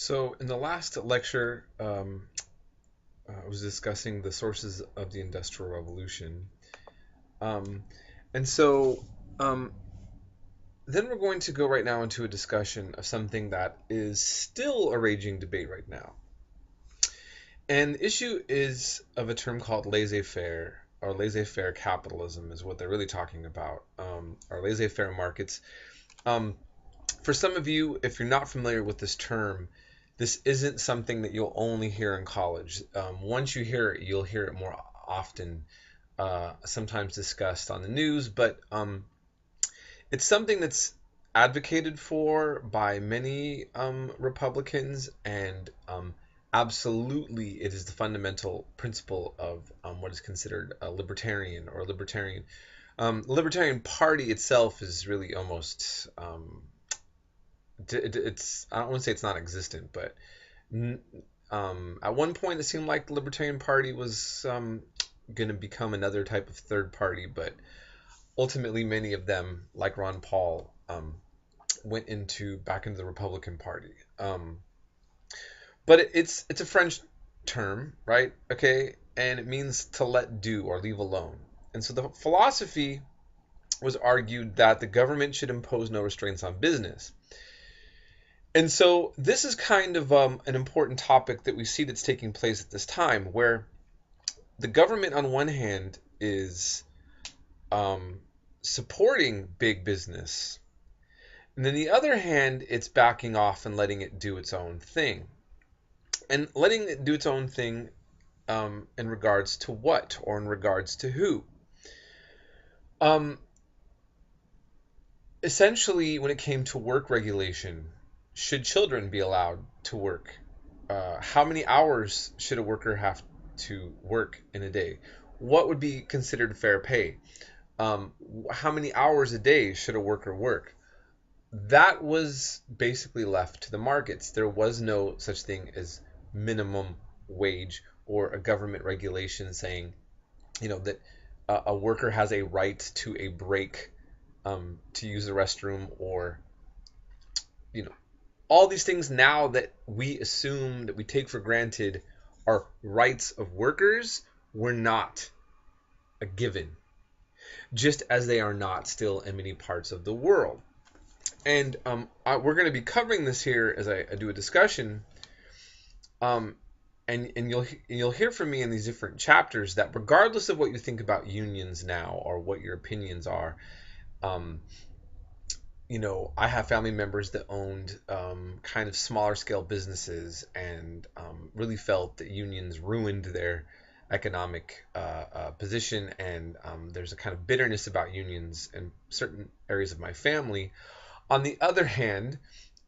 So, in the last lecture, I was discussing the sources of the Industrial Revolution. Um, and so, um, then we're going to go right now into a discussion of something that is still a raging debate right now. And the issue is of a term called laissez-faire, or laissez-faire capitalism, is what they're really talking about, or laissez-faire markets. Um, for some of you, if you're not familiar with this term, this isn't something that you'll only hear in college. Once you hear it, you'll hear it more often, sometimes discussed on the news, but it's something that's advocated for by many Republicans, and absolutely it is the fundamental principle of what is considered a libertarian or libertarian. Libertarian Party itself is really almost it's I don't want to say it's non-existent, but at one point it seemed like the Libertarian Party was going to become another type of third party, but ultimately many of them, like Ron Paul, went back into the Republican Party. But it's a French term, right? Okay, and it means to let do or leave alone. And so the philosophy was argued that the government should impose no restraints on business. And so this is kind of an important topic that we see that's taking place at this time, where the government on one hand is supporting big business, and then the other hand, it's backing off and letting it do its own thing. And letting it do its own thing in regards to what, or in regards to who? Um, Essentially, when it came to work regulation, should children be allowed to work? How many hours should a worker have to work in a day? What would be considered fair pay? How many hours a day should a worker work? That was basically left to the markets. There was no such thing as minimum wage or a government regulation saying, that a worker has a right to a break, to use the restroom, or you know all these things now that we assume, that we take for granted, are rights of workers, were not a given, just as they are not still in many parts of the world. And we're going to be covering this here as I do a discussion, um, and you'll hear from me in these different chapters that regardless of what you think about unions now or what your opinions are, um, I have family members that owned kind of smaller scale businesses, and really felt that unions ruined their economic position. And there's a kind of bitterness about unions in certain areas of my family. On the other hand,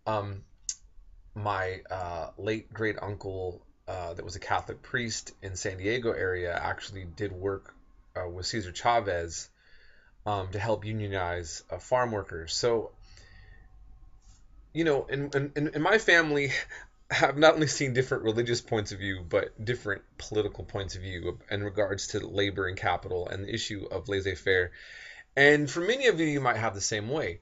um, my late great uncle, that was a Catholic priest in San Diego area, actually did work with Cesar Chavez, to help unionize farm workers. So, in my family, I've not only seen different religious points of view, but different political points of view in regards to labor and capital and the issue of laissez-faire. And for many of you, you might have the same way.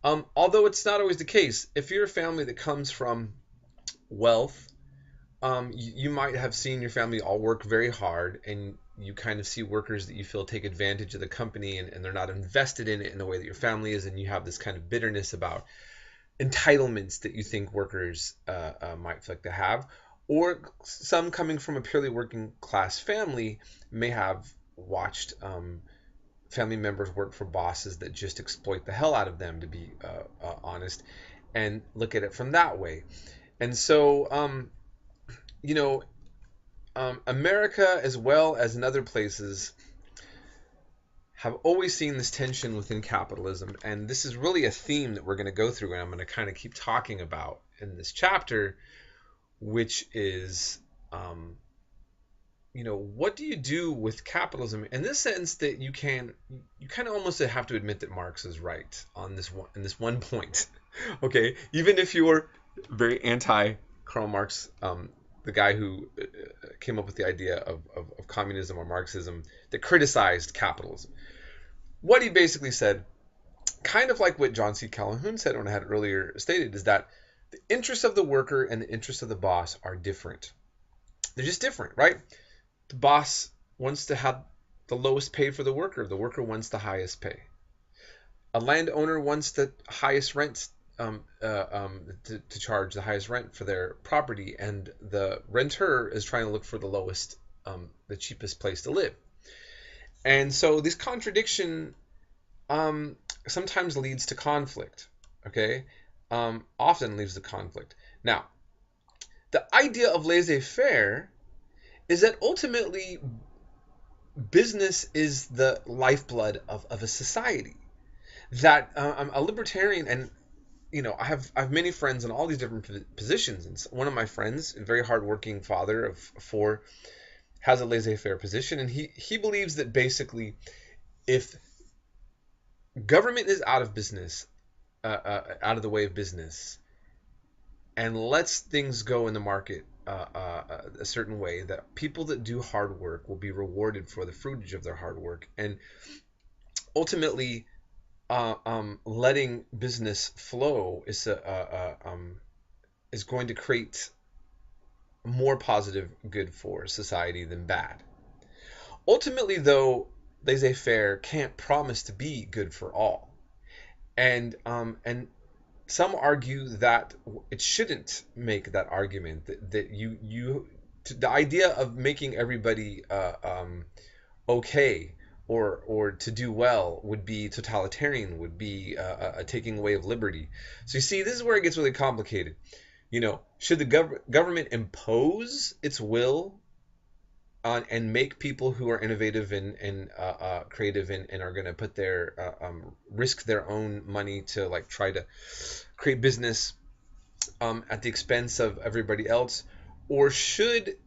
Although it's not always the case. If you're a family that comes from wealth, you might have seen your family all work very hard, and you kind of see workers that you feel take advantage of the company, and they're not invested in it in the way that your family is, and you have this kind of bitterness about entitlements that you think workers might feel like to have. Or some coming from a purely working class family may have watched family members work for bosses that just exploit the hell out of them, to be honest, and look at it from that way. And so, America, as well as in other places, have always seen this tension within capitalism. And this is really a theme that we're going to go through, and I'm going to kind of keep talking about in this chapter, which is, what do you do with capitalism in this sense that you kind of almost have to admit that Marx is right on this one, in this one point. Okay, even if you're very anti Karl Marx, the guy who came up with the idea of communism or Marxism, that criticized capitalism. What he basically said, kind of like what John C. Calhoun said when I had earlier stated, is that The interests of the worker and the interests of the boss are different. They're just different, right? The boss wants to have the lowest pay for the worker. The worker wants the highest pay. A landowner wants the highest rent, to charge the highest rent for their property, and the renter is trying to look for the lowest, the cheapest place to live. And so this contradiction, sometimes leads to conflict. Okay, often leads to conflict. Now, the idea of laissez-faire is that ultimately business is the lifeblood of a society. That I'm a libertarian, and I have many friends in all these different positions. And one of my friends, a very hardworking father of four, has a laissez-faire position, and he believes that basically, if government is out of business, out of the way of business, and lets things go in the market a certain way, that people that do hard work will be rewarded for the fruitage of their hard work, and ultimately, letting business flow is going to create more positive good for society than bad. Ultimately, though, laissez-faire can't promise to be good for all, and some argue that it shouldn't make that argument. That the idea of making everybody okay, or to do well, would be totalitarian, would be a taking away of liberty. So you see, this is where it gets really complicated. Should the government impose its will on and make people who are innovative and creative, and are going to put their risk their own money to like try to create business at the expense of everybody else? Or should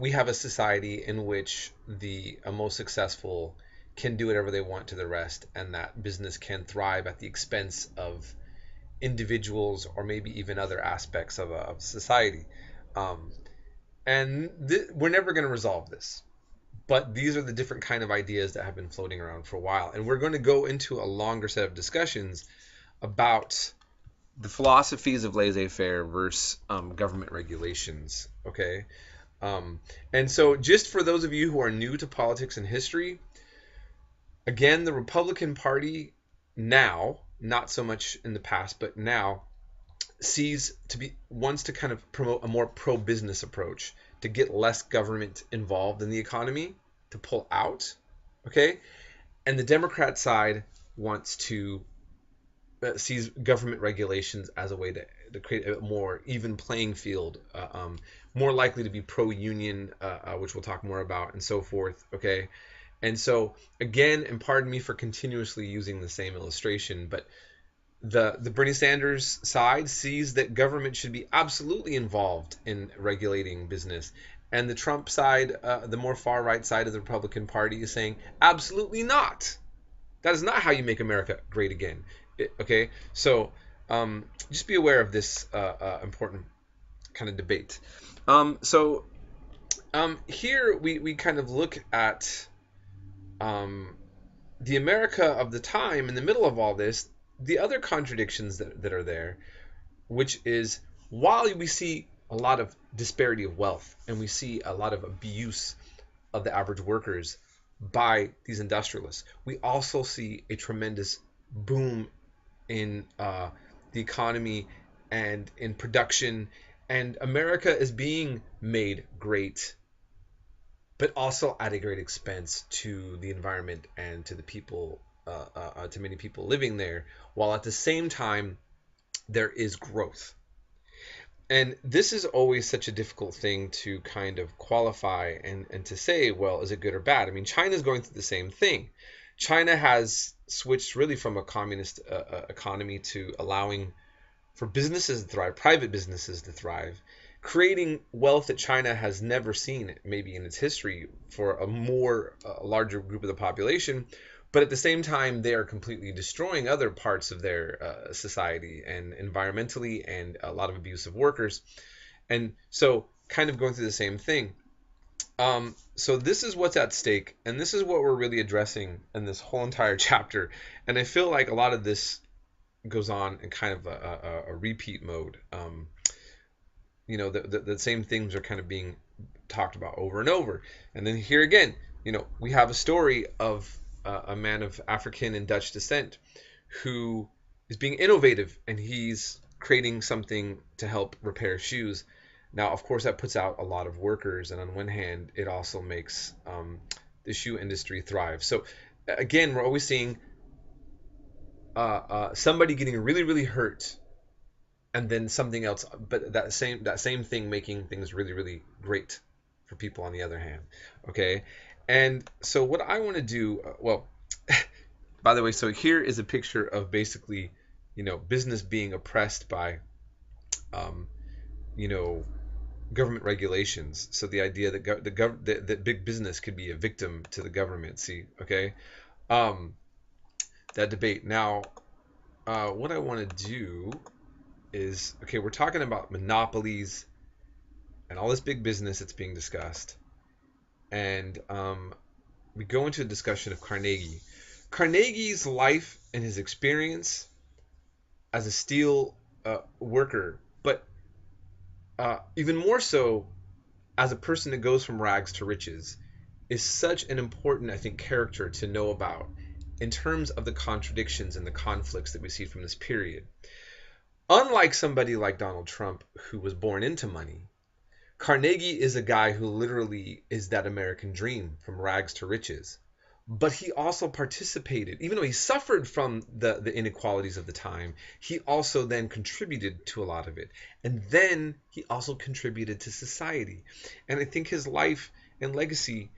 we have a society in which the most successful can do whatever they want to the rest, and that business can thrive at the expense of individuals, or maybe even other aspects of society? We're never going to resolve this, but these are the different kind of ideas that have been floating around for a while, and we're going to go into a longer set of discussions about the philosophies of laissez-faire versus government regulations. Okay. And so, just for those of you who are new to politics and history, again, the Republican Party now, not so much in the past, but now, wants to kind of promote a more pro-business approach, to get less government involved in the economy, to pull out. Okay. And the Democrat side wants to sees government regulations as a way to create a more even playing field, more likely to be pro-union, which we'll talk more about, and so forth. Okay. And so, again, and pardon me for continuously using the same illustration, but the Bernie Sanders side sees that government should be absolutely involved in regulating business. And the Trump side, the more far right side of the Republican Party, is saying absolutely not. That is not how you make America great again. Okay, so just be aware of this important kind of debate. Here we kind of look at the America of the time in the middle of all this, the other contradictions that are there, which is, while we see a lot of disparity of wealth, and we see a lot of abuse of the average workers by these industrialists, we also see a tremendous boom in the economy and in production, and America is being made great, but also at a great expense to the environment and to the people, to many people living there, while at the same time there is growth. And this is always such a difficult thing to kind of qualify and to say, well, is it good or bad? I mean, China's going through the same thing. China has switched really from a communist economy to allowing for businesses to thrive, private businesses to thrive, creating wealth that China has never seen, maybe in its history, for a larger group of the population. But at the same time, they are completely destroying other parts of their society, and environmentally, and a lot of abuse of workers. And so, kind of going through the same thing. So this is what's at stake, and this is what we're really addressing in this whole entire chapter. And I feel like a lot of this goes on in kind of a repeat mode. The same things are kind of being talked about over and over. And then here again, we have a story of a man of African and Dutch descent who is being innovative, and he's creating something to help repair shoes. Now, of course, that puts out a lot of workers, and on one hand, it also makes the shoe industry thrive. So, again, we're always seeing somebody getting really, really hurt, and then something else, but that same thing making things really, really great for people on the other hand. Okay, and so what I want to do, well, by the way, so here is a picture of basically, business being oppressed by, um, you know, government regulations. So the idea that that big business could be a victim to the government. See, okay, um, that debate. Now, what I want to do is, okay, we're talking about monopolies and all this big business that's being discussed, and we go into a discussion of Carnegie. Carnegie's life and his experience as a steel worker, but even more so as a person that goes from rags to riches, is such an important, I think, character to know about in terms of the contradictions and the conflicts that we see from this period. Unlike somebody like Donald Trump, who was born into money, Carnegie is a guy who literally is that American dream from rags to riches. But he also participated, even though he suffered from the inequalities of the time, he also then contributed to a lot of it. And then he also contributed to society. And I think his life and legacy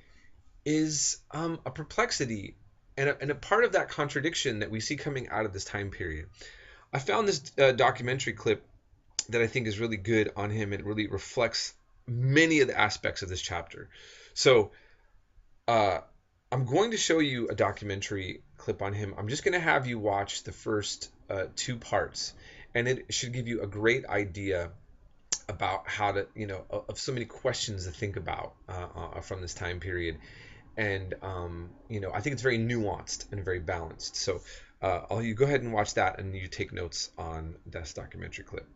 is a perplexity and a part of that contradiction that we see coming out of this time period. I found this documentary clip that I think is really good on him. It really reflects many of the aspects of this chapter. So I'm going to show you a documentary clip on him. I'm just going to have you watch the first two parts, and it should give you a great idea about how to, of so many questions to think about from this time period. And, I think it's very nuanced and very balanced. So you go ahead and watch that, and you take notes on this documentary clip.